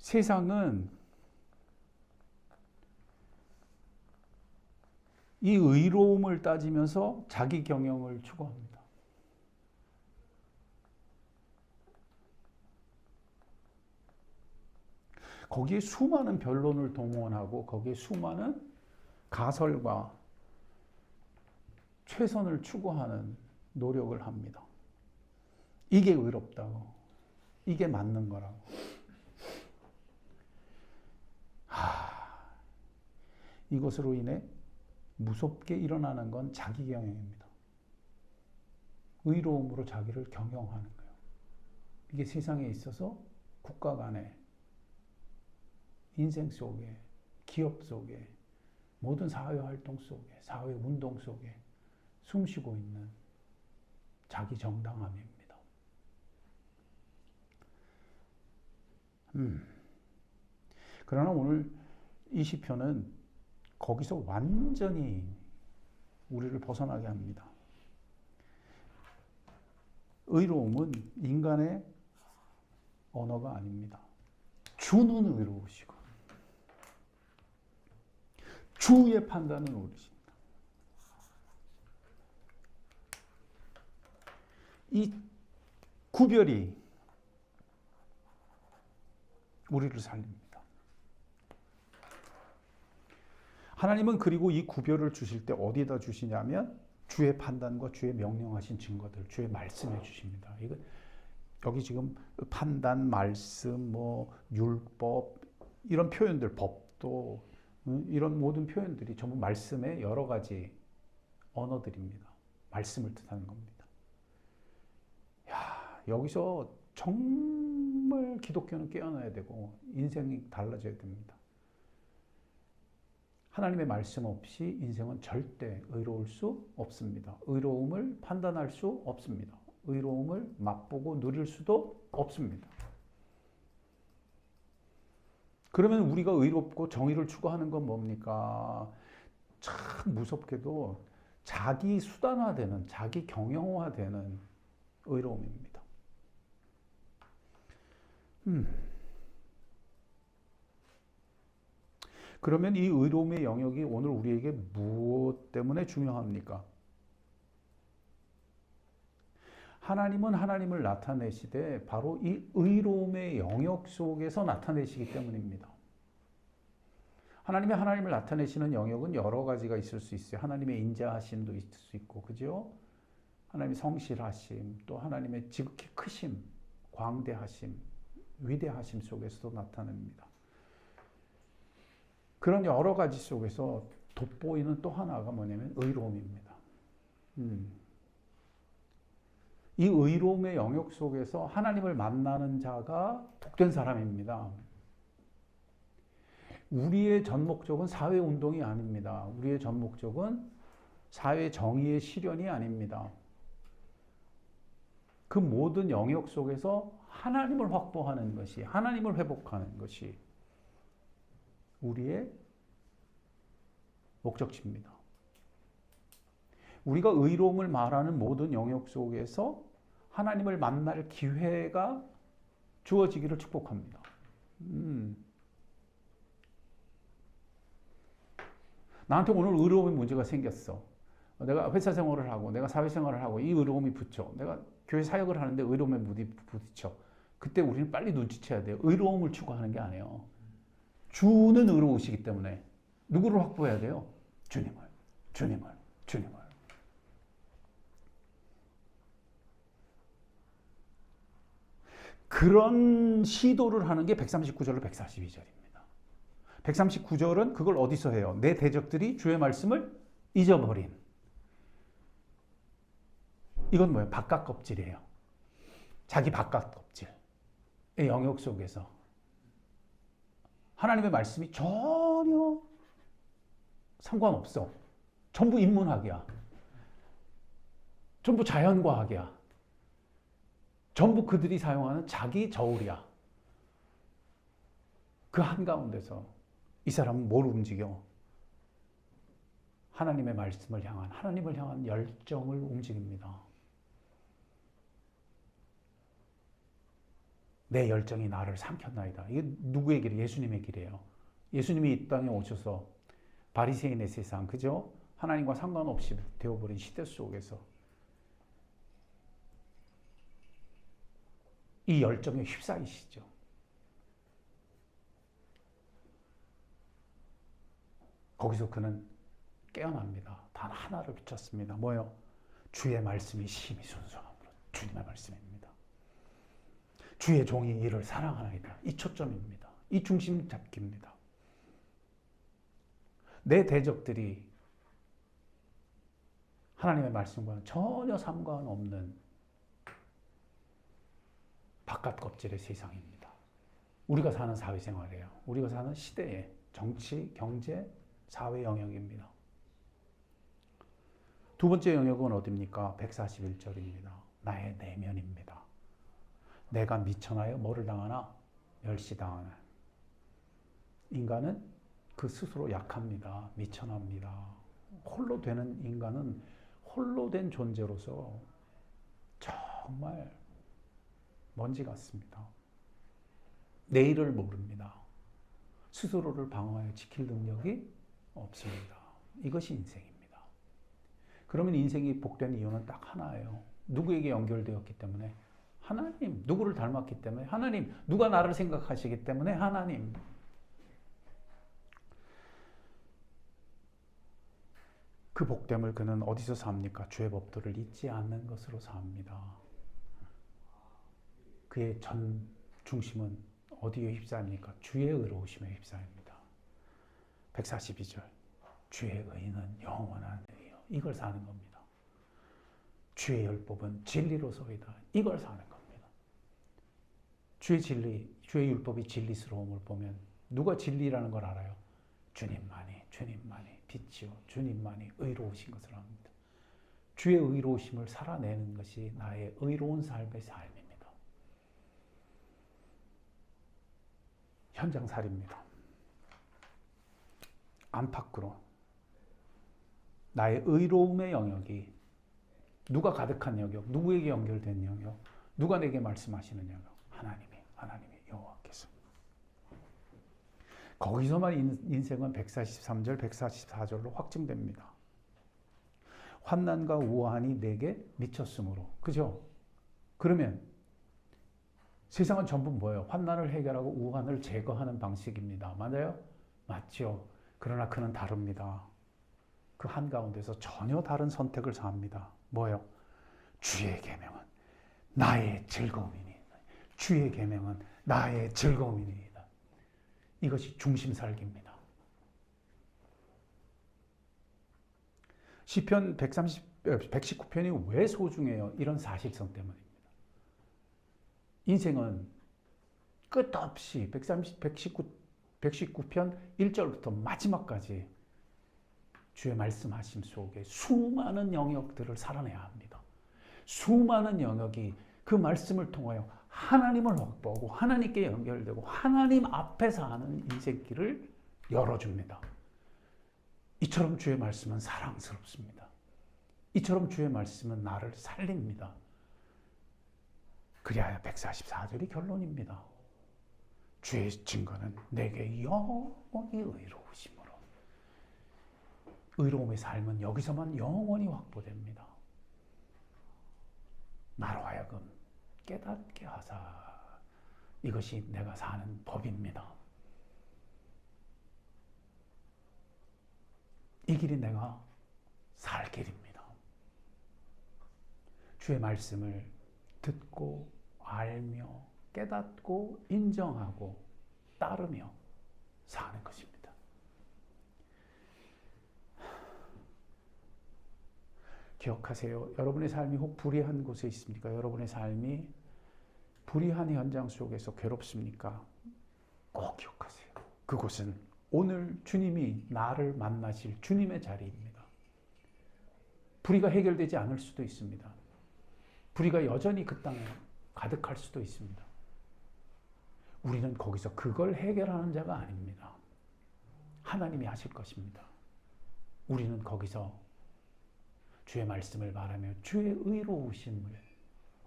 세상은 이 의로움을 따지면서 자기 경영을 추구합니다. 거기에 수많은 변론을 동원하고 거기에 수많은 가설과 최선을 추구하는 노력을 합니다. 이게 의롭다고, 이게 맞는 거라고. 이것으로 인해 무섭게 일어나는 건 자기 경영입니다. 의로움으로 자기를 경영하는 거예요. 이게 세상에 있어서 국가 간에, 인생 속에, 기업 속에, 모든 사회활동 속에, 사회운동 속에 숨쉬고 있는 자기 정당함입니다. 그러나 오늘 이 시편은 거기서 완전히 우리를 벗어나게 합니다. 의로움은 인간의 언어가 아닙니다. 주는 의로우시고 주의 판단은 옳으십니다. 이 구별이 우리를 살립니다. 하나님은 그리고 이 구별을 주실 때 어디에다 주시냐면 주의 판단과 주의 명령하신 증거들, 주의 말씀에 주십니다. 이거 여기 지금 판단, 말씀, 율법 이런 표현들, 법도 이런 모든 표현들이 전부 말씀의 여러 가지 언어들입니다. 말씀을 뜻하는 겁니다. 여기서 정말 기독교는 깨어나야 되고 인생이 달라져야 됩니다. 하나님의 말씀 없이 인생은 절대 의로울 수 없습니다. 의로움을 판단할 수 없습니다. 의로움을 맛보고 누릴 수도 없습니다. 그러면 우리가 의롭고 정의를 추구하는 건 뭡니까? 참 무섭게도 자기 수단화되는, 자기 경영화되는 의로움입니다. 그러면 이 의로움의 영역이 오늘 우리에게 무엇 때문에 중요합니까? 하나님은 하나님을 나타내시되 바로 이 의로움의 영역 속에서 나타내시기 때문입니다. 하나님이 하나님을 나타내시는 영역은 여러 가지가 있을 수 있어요. 하나님의 인자하심도 있을 수 있고, 그죠? 하나님의 성실하심, 또 하나님의 지극히 크심, 광대하심, 위대하심 속에서도 나타납니다. 그런 여러 가지 속에서 돋보이는 또 하나가 뭐냐면 의로움입니다. 이 의로움의 영역 속에서 하나님을 만나는 자가 복된 사람입니다. 우리의 전 목적은 사회운동이 아닙니다. 우리의 전 목적은 사회 정의의 실현이 아닙니다. 그 모든 영역 속에서 하나님을 확보하는 것이, 하나님을 회복하는 것이 우리의 목적지입니다. 우리가 의로움을 말하는 모든 영역 속에서 하나님을 만날 기회가 주어지기를 축복합니다. 나한테 오늘 의로움의 문제가 생겼어. 내가 회사 생활을 하고 내가 사회생활을 하고 이 의로움이 붙여. 내가 교회 사역을 하는데 의로움에 부딪혀. 그때 우리는 빨리 눈치채야 돼요. 의로움을 추구하는 게 아니에요. 주는 의로우시기 때문에 누구를 확보해야 돼요? 주님을. 그런 시도를 하는 게 139절로 142절입니다. 139절은 그걸 어디서 해요? 내 대적들이 주의 말씀을 잊어버린. 이건 뭐예요? 바깥 껍질이에요. 자기 바깥 껍질의 영역 속에서 하나님의 말씀이 전혀 상관없어. 전부 인문학이야. 전부 자연과학이야. 전부 그들이 사용하는 자기 저울이야. 그 한가운데서 이 사람은 뭘 움직여? 하나님의 말씀을 향한, 하나님을 향한 열정을 움직입니다. 내 열정이 나를 삼켰나이다. 이게 누구의 길이에요? 예수님의 길이에요. 예수님이 이 땅에 오셔서 바리새인의 세상, 그죠? 하나님과 상관없이 되어버린 시대 속에서 이 열정에 휩싸이시죠. 거기서 그는 깨어납니다. 단 하나를 붙였습니다. 뭐요? 주의 말씀이 심히 순수함으로. 주님의 말씀입니다. 주의 종이 이를 사랑하나이다. 이 초점입니다. 이 중심 잡기입니다. 내 대적들이 하나님의 말씀과는 전혀 상관없는 바깥 껍질의 세상입니다. 우리가 사는 사회생활이에요. 우리가 사는 시대의 정치, 경제, 사회 영역입니다. 두 번째 영역은 어디입니까? 141절입니다. 나의 내면입니다. 내가 미천하여 뭐를 당하나? 멸시당하나. 인간은 그 스스로 약합니다. 미천합니다. 홀로 되는 인간은 홀로 된 존재로서 정말 먼지 같습니다. 내일을 모릅니다. 스스로를 방어하여 지킬 능력이 없습니다. 이것이 인생입니다. 그러면 인생이 복된 이유는 딱 하나예요. 누구에게 연결되었기 때문에? 하나님. 누구를 닮았기 때문에? 하나님. 누가 나를 생각하시기 때문에? 하나님. 그 복됨을 그는 어디서 삽니까? 주의 법도를 잊지 않는 것으로 삽니다. 그의 전 중심은 어디에 휩싸입니까? 주의 의로우심에 휩싸입니다. 142절. 주의 의는 영원한 의요. 이걸 사는 겁니다. 주의 율법은 진리로서이다. 이걸 사는 겁니다. 주의 진리, 주의 율법이 진리스러움을 보면 누가 진리라는 걸 알아요? 주님만이 빛이요. 주님만이 의로우신 것을 압니다. 주의 의로우심을 살아내는 것이 나의 의로운 삶의 삶입니다. 현장살이입니다. 안팎으로 나의 의로움의 영역이 누가 가득한 영역, 누구에게 연결된 영역, 누가 내게 말씀하시는 영역, 하나님이 여호와께서. 거기서만 인생은 143절, 144절로 확증됩니다. 환난과 우환이 내게 미쳤으므로. 그죠? 그러면 세상은 전부 뭐예요? 환난을 해결하고 우환을 제거하는 방식입니다. 맞아요? 맞죠? 그러나 그는 다릅니다. 그 한가운데서 전혀 다른 선택을 사합니다. 뭐예요? 주의 계명은 나의 즐거움이니. 주의 계명은 나의 즐거움이니. 이것이 중심 살기입니다. 시편 119편이 왜 소중해요? 이런 사실성 때문입니다. 인생은 끝없이 119편 1절부터 마지막까지 주의 말씀하심 속에 수많은 영역들을 살아내야 합니다. 수많은 영역이 그 말씀을 통하여 하나님을 확보하고 하나님께 연결되고 하나님 앞에서 하는 인생길을 열어줍니다. 이처럼 주의 말씀은 사랑스럽습니다. 이처럼 주의 말씀은 나를 살립니다. 그리하여 144절이 결론입니다. 주의 증거는 내게 영원히 의로우심으로. 의로움의 삶은 여기서만 영원히 확보됩니다. 나로 하여금 깨닫게 하사. 이것이 내가 사는 법입니다. 이 길이 내가 살 길입니다. 주의 말씀을 듣고 알며 깨닫고 인정하고 따르며 사는 것입니다. 기억하세요. 여러분의 삶이 혹 불의한 곳에 있습니까? 여러분의 삶이 불의한 현장 속에서 괴롭습니까? 꼭 기억하세요. 그곳은 오늘 주님이 나를 만나실 주님의 자리입니다. 불의가 해결되지 않을 수도 있습니다. 불의가 여전히 그 땅에 가득할 수도 있습니다. 우리는 거기서 그걸 해결하는 자가 아닙니다. 하나님이 하실 것입니다. 우리는 거기서 주의 말씀을 말하며 주의 의로우심을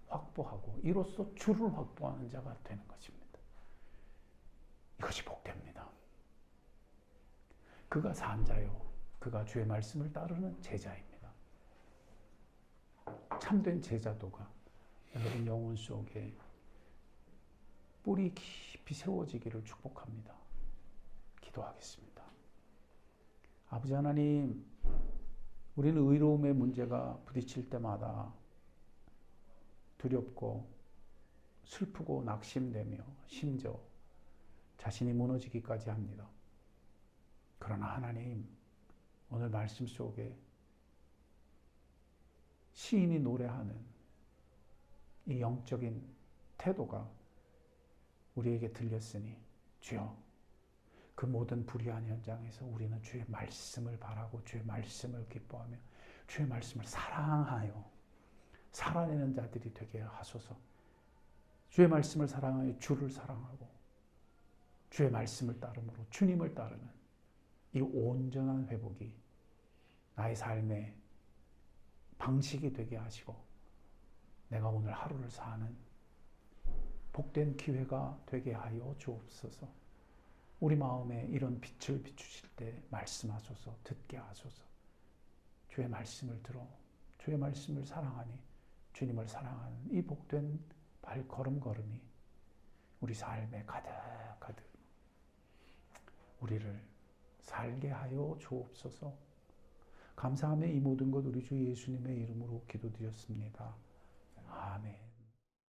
확보하며 확보하고 이로써 주를 확보하는 자가 되는 것입니다. 이것이 복됩니다. 그가 산 자요, 그가 주의 말씀을 따르는 제자입니다. 참된 제자도가 여러분 영혼 속에 뿌리 깊이 세워지기를 축복합니다. 기도하겠습니다. 아버지 하나님, 우리는 의로움의 문제가 부딪힐 때마다 두렵고 슬프고 낙심되며 심지어 자신이 무너지기까지 합니다. 그러나 하나님, 오늘 말씀 속에 시인이 노래하는 이 영적인 태도가 우리에게 들렸으니 주여, 그 모든 불의한 현장에서 우리는 주의 말씀을 바라고 주의 말씀을 기뻐하며 주의 말씀을 사랑하여 살아내는 자들이 되게 하소서. 주의 말씀을 사랑하여 주를 사랑하고 주의 말씀을 따름으로 주님을 따르는 이 온전한 회복이 나의 삶의 방식이 되게 하시고 내가 오늘 하루를 사는 복된 기회가 되게 하여 주옵소서. 우리 마음에 이런 빛을 비추실 때 말씀하소서, 듣게 하소서. 주의 말씀을 들어 주의 말씀을 사랑하니 주님을 사랑하는 이 복된 발걸음걸음이 우리 삶에 가득가득 우리를 살게 하여 주옵소서. 감사하며 이 모든 것 우리 주 예수님의 이름으로 기도드렸습니다. 아멘.